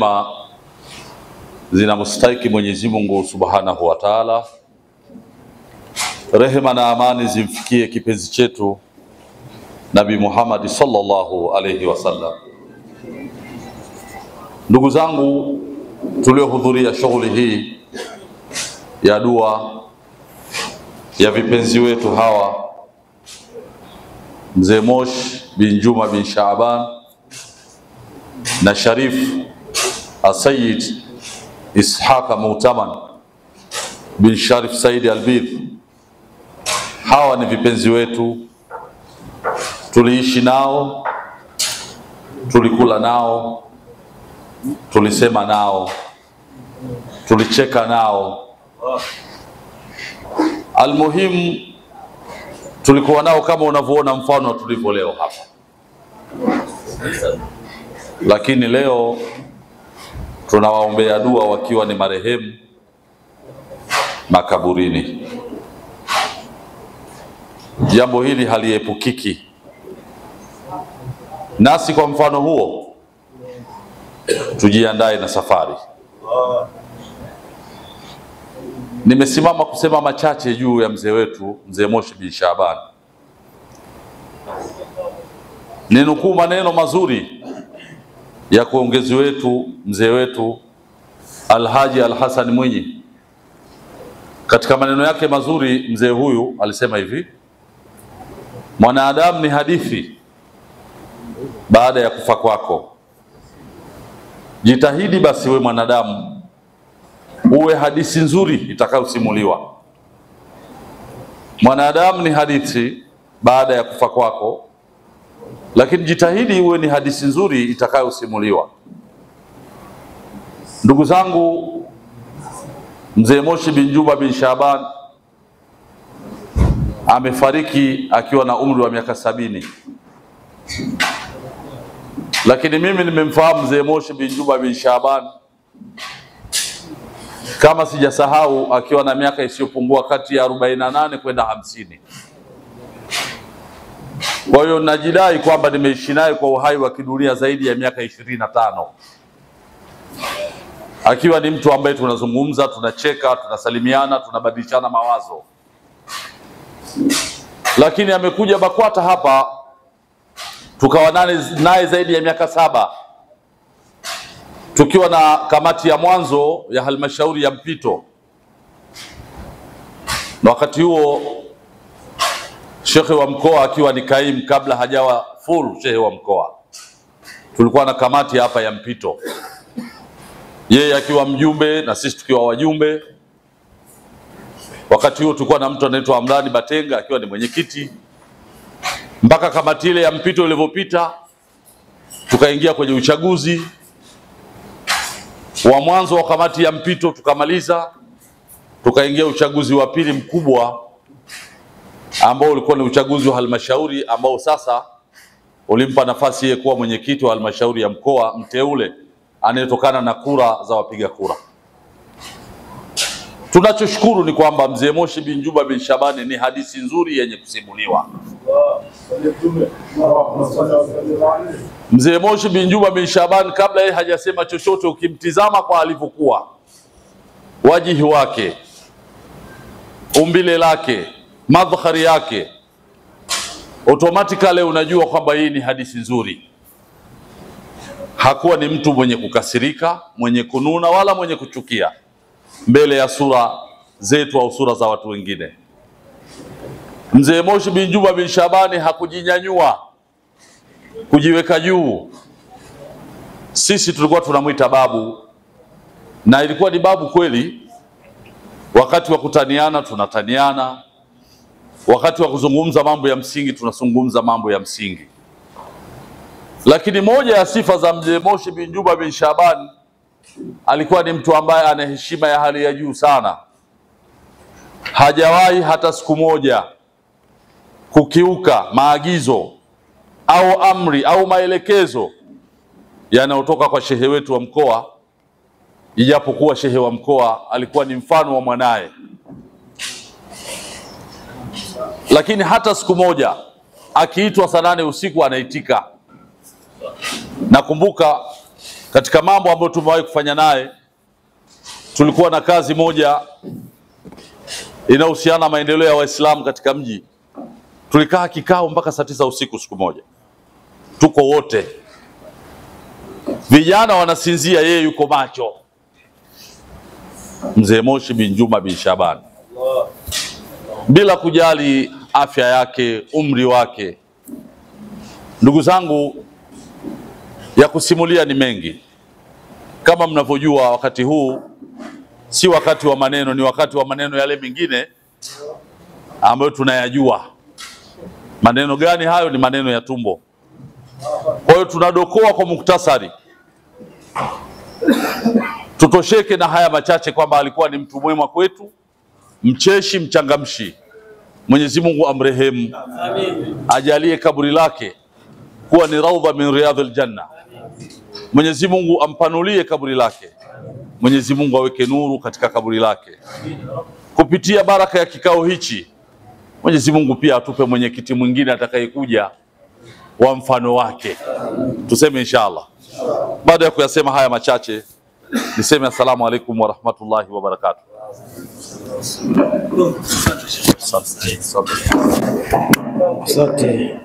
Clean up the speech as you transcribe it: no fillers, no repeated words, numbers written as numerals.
heshima zinamstahiki Mwenyezi Mungu Subhanahu wa Ta'ala. Rehema na amani zimfikie kipenzi chetu Nabii Muhammad sallallahu alayhi wasallam. Ndugu zangu tuliohudhuria shughuli hii ya dua ya vipenzi wetu hawa, Mzee Moshi bin Juma bin Shaaban na Sharif Asayid Ishaq Mu'taman bin Sharif Said Albidh. Hawa ni vipenzi wetu, tuliishi nao, tulikula nao, tulisema nao, tulicheka nao. Almuhimu tulikuwa nao kama unavyoona mfano tulivyo leo hapa. Lakini leo tunawaombea dua wakiwa ni marehemu makaburini. Jambo hili haliepukiki. Nasi kwa mfano huo tujiandae na safari. Nimesimama kusema machache juu ya mzee wetu Mzee Moshi bin Shaaban. Ninukuu maneno mazuri ya kuongezi wetu mzee wetu Alhaji Al-Hassan Mwinyi. Katika maneno yake mazuri mzee huyu alisema hivi: mwanadamu ni hadithi baada ya kufa kwako. Jitahidi basi we mwanadamu uwe hadithi nzuri itakayosimuliwa. Mwanadamu ni hadithi baada ya kufa kwako, lakini jitahidi uwe ni hadithi nzuri itakayosimuliwa. Ndugu zangu, Mzee Moshi bin Juma bin Shaaban amefariki akiwa na umri wa miaka 70. Lakini mimi nimemfahamu Mzee Moshi bin Juma bin Shaaban, kama sijasahau, akiwa na miaka isiyopungua kati ya 48 kwenda 50. Kwa hiyo najidai kwamba nimeishi naye kwa uhai wa kidunia zaidi ya miaka 25. Akiwa ni mtu ambaye tunazungumza, tunacheka, tunasalimiana, tunabadilishana mawazo. Lakini amekuja BAKWATA hapa tukawa naye zaidi ya miaka 7, tukiwa na kamati ya mwanzo ya halmashauri ya mpito. Na wakati huo shekhe wa mkoa akiwa ni kaimu, kabla hajawa full shekhe wa mkoa. Tulikuwa na kamati hapa ya mpito, yeye akiwa mjumbe na sisi tukiwa wajumbe. Wakati huo tulikuwa na mtu anaitwa Amrani Batenga akiwa ni mwenyekiti. Mpaka kamati ile ya mpito ilivyopita, tukaingia kwenye uchaguzi wa mwanzo wa kamati ya mpito, tukamaliza, tukaingia uchaguzi wa pili mkubwa ambao ulikuwa ni uchaguzi wa halmashauri, ambao sasa ulimpa nafasi yeye kuwa mwenyekiti wa halmashauri ya mkoa mteule anayetokana na kura za wapiga kura. Tunachoshukuru ni kwamba Mzee Moshi bin Juma bin Shaaban ni hadithi nzuri yenye kusimuliwa. Mzee Moshi bin Juma bin Shaaban, kabla yeye hajasema chochote, ukimtizama kwa alivyokuwa, wajihi wake, umbile lake, madhari yake, automatically unajua kwamba hii ni hadithi nzuri. Hakuwa ni mtu mwenye kukasirika, mwenye kununa, wala mwenye kuchukia mbele ya sura zetu au sura za watu wengine. Mzee Moshi bin Juma bin Shaaban hakujinyanyua, kujiweka juu. Sisi tulikuwa tunamuita babu, na ilikuwa ni babu kweli. Wakati wa kutaniana tunataniana, wakati wa kuzungumza mambo ya msingi tunazungumza mambo ya msingi. Lakini moja ya sifa za Mzee Moshi bin Juma bin Shaaban, alikuwa ni mtu ambaye ana heshima ya hali ya juu sana. Hajawahi hata siku moja kukiuka maagizo au amri au maelekezo yanayotoka kwa shehe wetu wa mkoa, ijapokuwa shehe wa mkoa alikuwa ni mfano wa mwanaye. Lakini hata siku moja akiitwa saa 8 usiku anaitika. Nakumbuka Katika mambo ambayo tumewahi kufanya naye, tulikuwa na kazi moja inahusiana na maendeleo ya Waislamu katika mji. Tulikaa kikao mpaka saa 9 usiku siku moja, tuko wote, vijana wanasinzia, yeye yuko macho. Mzee Moshi bin Juma bin Shaban, bila kujali afya yake, umri wake. Ndugu zangu, ya kusimulia ni mengi. Kama mnavyojua, wakati huu si wakati wa maneno, ni wakati wa maneno yale mengine ambayo tunayajua. Maneno gani hayo? Ni maneno ya tumbo. Kwa hiyo tunadokoa kwa muktasari, tutosheke na haya machache kwamba alikuwa ni mtu mwema kwetu, mcheshi, mchangamshi. Mwenyezi Mungu amrehemu, ajalie kaburi lake kuwa ni raudha min riyadhil janna. Mwenyezi Mungu ampanulie kaburi lake, Mwenyezi Mungu aweke nuru katika kaburi lake. Kupitia baraka ya kikao hichi, Mwenyezi Mungu pia atupe mwenyekiti mwingine atakayekuja wa mfano wake. Tuseme inshallah. Baada ya kuyasema haya machache, niseme assalamu alaikum wa rahmatullahi wa barakatuh. Asante.